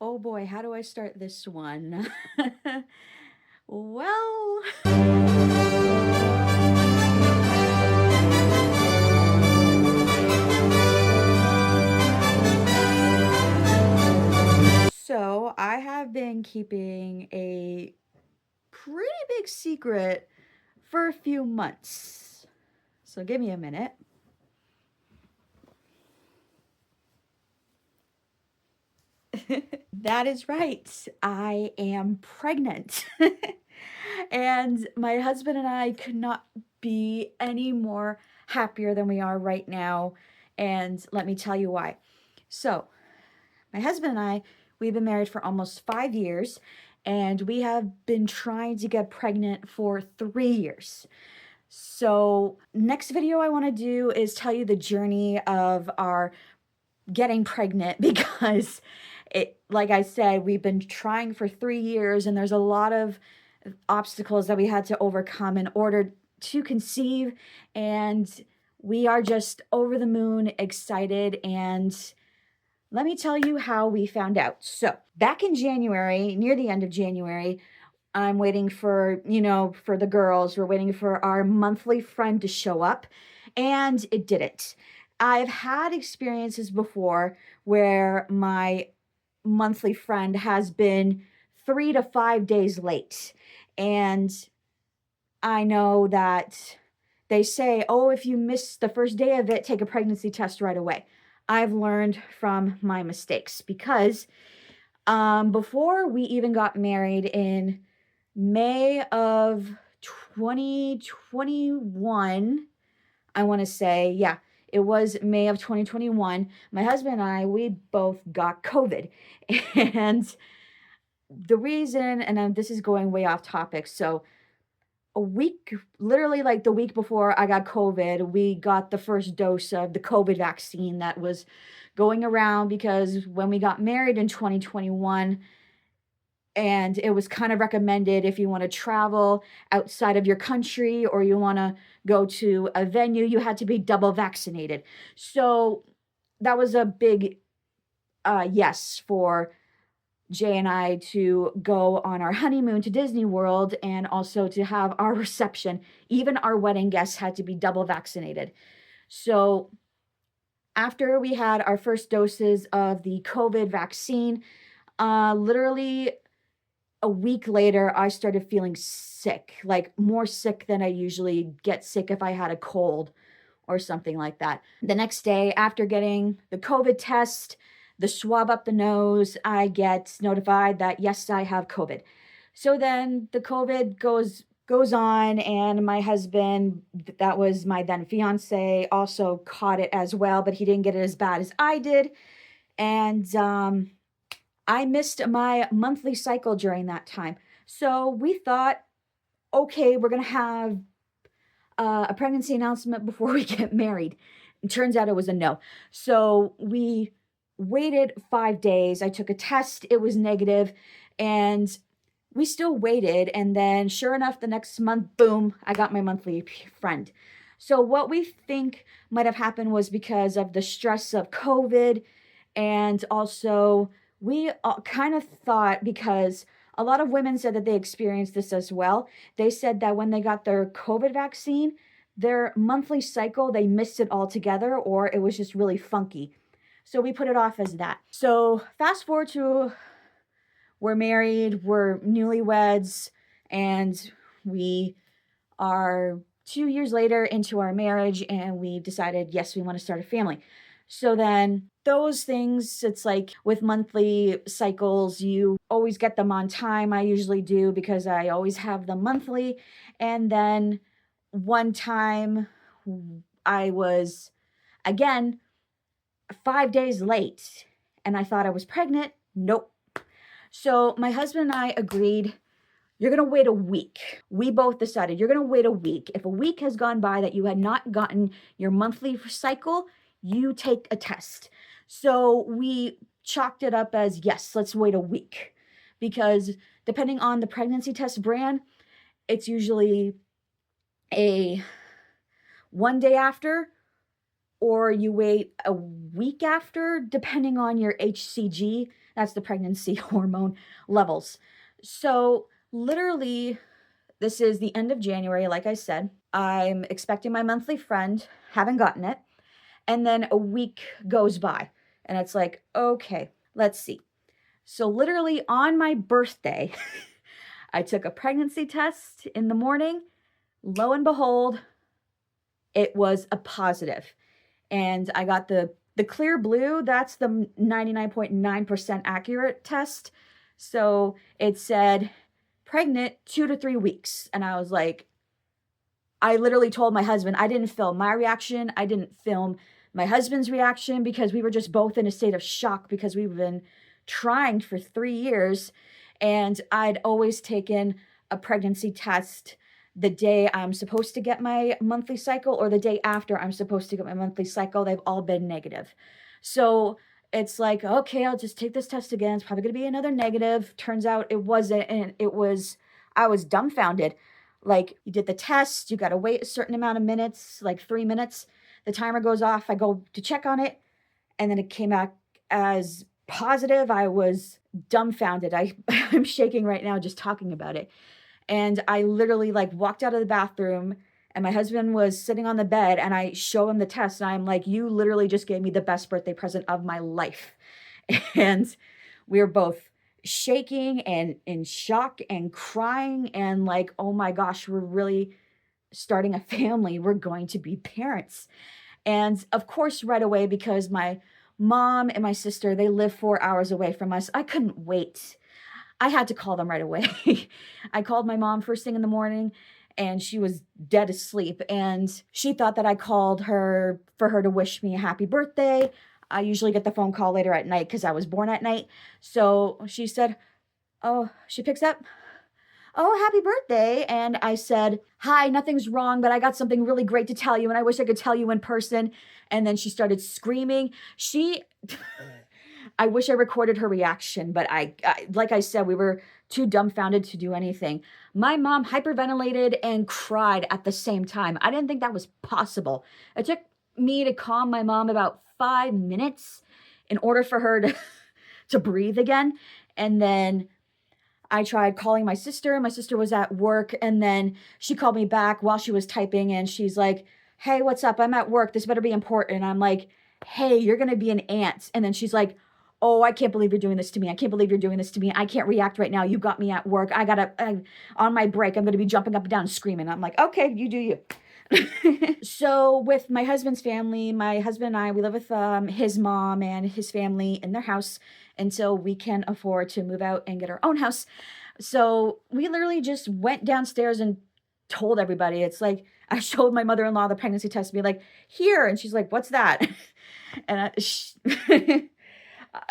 Oh boy, how do I start this one? Well, so I have been keeping a pretty big secret for a few months. So give me a minute. That is right. I am pregnant. And my husband and I could not be any more happier than we are right now. And let me tell you why. So, my husband and I, we've been married for almost 5 years, and we have been trying to get pregnant for 3 years. So, next video I want to do is tell you the journey of our getting pregnant because like I said, we've been trying for 3 years, and there's a lot of obstacles that we had to overcome in order to conceive. And we are just over the moon excited. And let me tell you how we found out. So, back in January, near the end of January, I'm waiting for the girls, we're waiting for our monthly friend to show up, and it didn't. I've had experiences before where my monthly friend has been 3 to 5 days late. And I know that they say, oh, if you miss the first day of it, take a pregnancy test right away. I've learned from my mistakes because before we even got married in May of 2021, I want to say, yeah, it was May of 2021. My husband and I, we both got COVID. And the reason, and this is going way off topic. So, a week, literally like the week before I got COVID, we got the first dose of the COVID vaccine that was going around because when we got married in 2021, and it was kind of recommended if you want to travel outside of your country or you want to go to a venue, you had to be double vaccinated. So that was a big yes for Jay and I to go on our honeymoon to Disney World and also to have our reception. Even our wedding guests had to be double vaccinated. So after we had our first doses of the COVID vaccine, literally a week later, I started feeling sick, like more sick than I usually get sick if I had a cold or something like that. The next day, after getting the COVID test, the swab up the nose, I get notified that yes, I have COVID. So then the COVID goes on, and my husband, that was my then fiance, also caught it as well, but he didn't get it as bad as I did. And I missed my monthly cycle during that time. So we thought, okay, we're going to have a pregnancy announcement before we get married. It turns out it was a no. So we waited 5 days. I took a test, it was negative, and we still waited. And then, sure enough, the next month, boom, I got my monthly friend. So, what we think might have happened was because of the stress of COVID, and also we kind of thought, because a lot of women said that they experienced this as well. They said that when they got their COVID vaccine, their monthly cycle, they missed it altogether, or it was just really funky. So we put it off as that. So fast forward to we're married, we're newlyweds, and we are 2 years later into our marriage, and we decided, yes, we want to start a family. So then those things, it's like with monthly cycles, you always get them on time. I usually do because I always have them monthly. And then one time I was, again, 5 days late, and I thought I was pregnant. Nope. So my husband and I agreed, you're going to wait a week. We both decided you're going to wait a week. If a week has gone by that you had not gotten your monthly cycle, you take a test. So we chalked it up as, yes, let's wait a week. Because depending on the pregnancy test brand, it's usually a 1 day after or you wait a week after, depending on your HCG. That's the pregnancy hormone levels. So, literally, this is the end of January, like I said. I'm expecting my monthly friend, haven't gotten it. And then a week goes by, and it's like, okay, let's see. So, literally, on my birthday, I took a pregnancy test in the morning. Lo and behold, it was a positive. And I got the clear blue. That's the 99.9% accurate test. So it said pregnant 2 to 3 weeks. And I was like, I literally told my husband, I didn't film my reaction. I didn't film my husband's reaction because we were just both in a state of shock because we've been trying for 3 years. And I'd always taken a pregnancy test the day I'm supposed to get my monthly cycle or the day after I'm supposed to get my monthly cycle. They've all been negative. So it's like, okay, I'll just take this test again. It's probably going to be another negative. Turns out it wasn't. And I was dumbfounded. Like, you did the test, you got to wait a certain amount of minutes, like 3 minutes. The timer goes off. I go to check on it, and then it came back as positive. I was dumbfounded. I'm shaking right now just talking about it. And I literally like walked out of the bathroom, and my husband was sitting on the bed, and I show him the test, and I'm like, you literally just gave me the best birthday present of my life. And we were both shaking and in shock and crying and like, oh my gosh, we're really starting a family. We're going to be parents. And of course, right away, because my mom and my sister, they live 4 hours away from us, I couldn't wait. I had to call them right away. I called my mom first thing in the morning, and she was dead asleep. And she thought that I called her for her to wish me a happy birthday. I usually get the phone call later at night because I was born at night. So she said, oh, she picks up, oh, happy birthday. And I said, hi, nothing's wrong, but I got something really great to tell you, and I wish I could tell you in person. And then she started screaming. I wish I recorded her reaction, but like I said, we were too dumbfounded to do anything. My mom hyperventilated and cried at the same time. I didn't think that was possible. It took me to calm my mom about 5 minutes in order for her to breathe again. And then I tried calling my sister. My sister was at work, and then she called me back while she was typing, and she's like, hey, what's up? I'm at work. This better be important. And I'm like, hey, you're going to be an aunt. And then she's like, oh, I can't believe you're doing this to me. I can't believe you're doing this to me. I can't react right now. You got me at work. On my break, I'm going to be jumping up and down screaming. I'm like, okay, you do you. So with my husband's family, my husband and I, we live with his mom and his family in their house until we can afford to move out and get our own house. So we literally just went downstairs and told everybody. It's like, I showed my mother-in-law the pregnancy test and be like, here. And she's like, what's that? And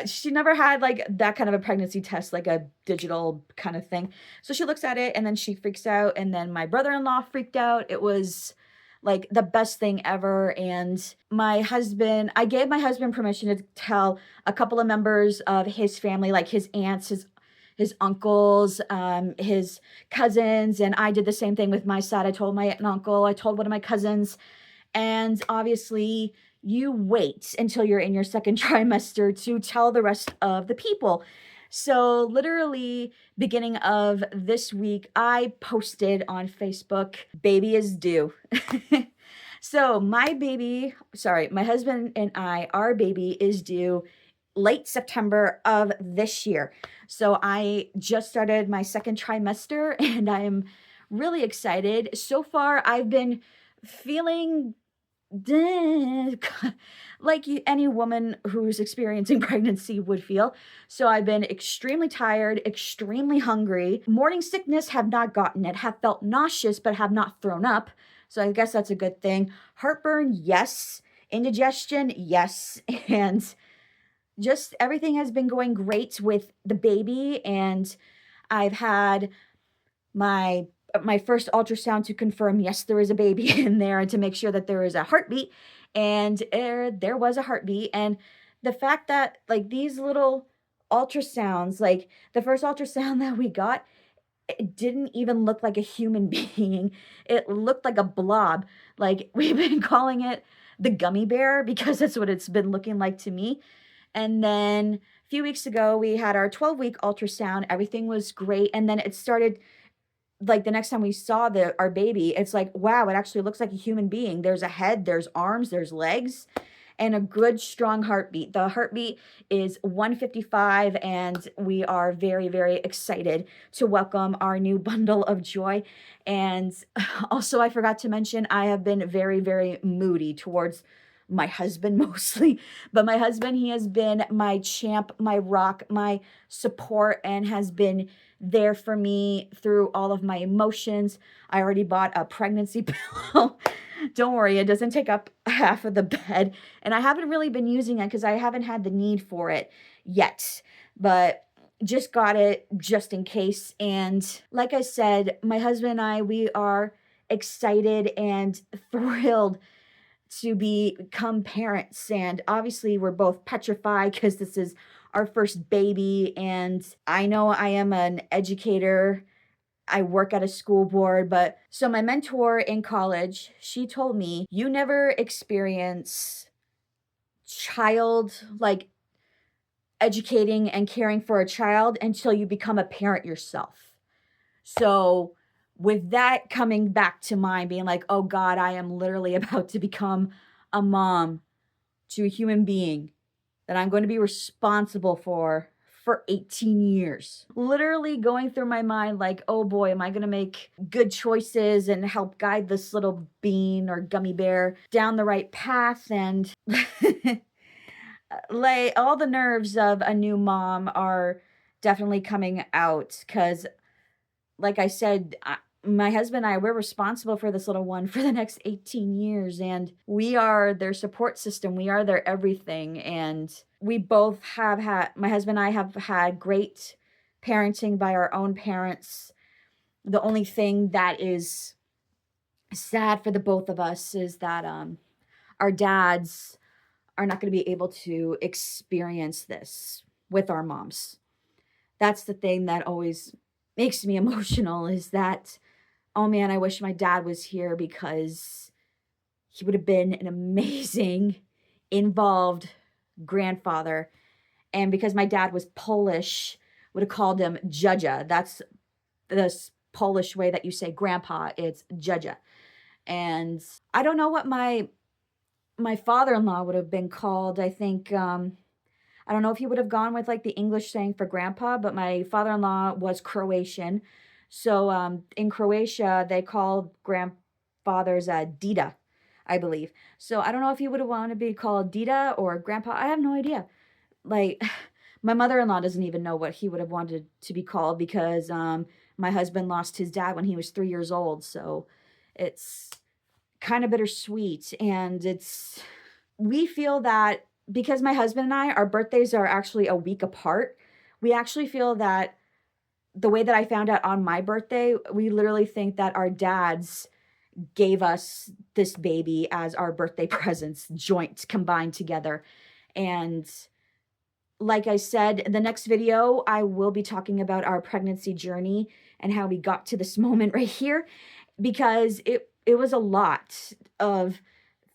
she never had like that kind of a pregnancy test, like a digital kind of thing. So she looks at it, and then she freaks out. And then my brother-in-law freaked out. It was like the best thing ever. And I gave my husband permission to tell a couple of members of his family, like his aunts, his uncles, his cousins. And I did the same thing with my side. I told my aunt and uncle, I told one of my cousins. And obviously, you wait until you're in your second trimester to tell the rest of the people. So literally, beginning of this week, I posted on Facebook, baby is due. So my husband and our baby is due late September of this year. So I just started my second trimester, and I am really excited. So far, I've been feeling like any woman who's experiencing pregnancy would feel. So I've been extremely tired, extremely hungry. Morning sickness, have not gotten it, have felt nauseous, but have not thrown up. So I guess that's a good thing. Heartburn, yes. Indigestion, yes. And just everything has been going great with the baby. And I've had my first ultrasound to confirm, yes, there is a baby in there, and to make sure that there is a heartbeat. And there was a heartbeat. And the fact that like these little ultrasounds, like the first ultrasound that we got, it didn't even look like a human being. It looked like a blob. Like, we've been calling it the gummy bear because that's what it's been looking like to me. And then a few weeks ago, we had our 12-week ultrasound. Everything was great. And then it started like the next time we saw our baby, it's like, wow, it actually looks like a human being. There's a head, there's arms, there's legs, and a good strong heartbeat. The heartbeat is 155, and we are very, very excited to welcome our new bundle of joy. And also, I forgot to mention, I have been very, very moody towards my husband mostly, but my husband, he has been my champ, my rock, my support, and has been there for me through all of my emotions. I already bought a pregnancy pillow. Don't worry, it doesn't take up half of the bed. And I haven't really been using it because I haven't had the need for it yet. But just got it just in case. And like I said, my husband and I, we are excited and thrilled to become parents. And obviously, we're both petrified because this is our first baby. And I know I am an educator. I work at a school board, but so my mentor in college, she told me, you never experience child like educating and caring for a child until you become a parent yourself. So with that coming back to mind, being like, oh God, I am literally about to become a mom to a human being that I'm going to be responsible for 18 years. Literally going through my mind like, oh boy, am I going to make good choices and help guide this little bean or gummy bear down the right path. And like all the nerves of a new mom are definitely coming out because like I said, my husband and I, we're responsible for this little one for the next 18 years. And we are their support system. We are their everything. And we both have had, my husband and I have had great parenting by our own parents. The only thing that is sad for the both of us is that our dads are not going to be able to experience this with our moms. That's the thing that always makes me emotional is that, oh man, I wish my dad was here because he would have been an amazing, involved grandfather. And because my dad was Polish, would have called him Judja. That's the Polish way that you say grandpa. It's Judja. And I don't know what my father-in-law would have been called. I think I don't know if he would have gone with like the English saying for grandpa, but my father-in-law was Croatian. So in Croatia, they call grandfathers Dida, I believe. So I don't know if he would have wanted to be called Dida or grandpa. I have no idea. Like my mother-in-law doesn't even know what he would have wanted to be called because my husband lost his dad when he was 3 years old. So it's kind of bittersweet. And we feel that because my husband and I, our birthdays are actually a week apart, we actually feel that the way that I found out on my birthday, we literally think that our dads gave us this baby as our birthday presents, joint combined together. And like I said, in the next video, I will be talking about our pregnancy journey and how we got to this moment right here, because it was a lot of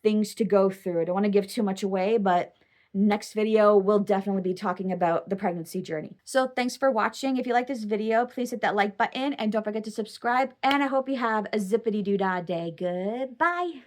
things to go through. I don't want to give too much away, but next video, we'll definitely be talking about the pregnancy journey. So thanks for watching. If you like this video, please hit that like button and don't forget to subscribe. And I hope you have a zippity-doo-dah day. Goodbye.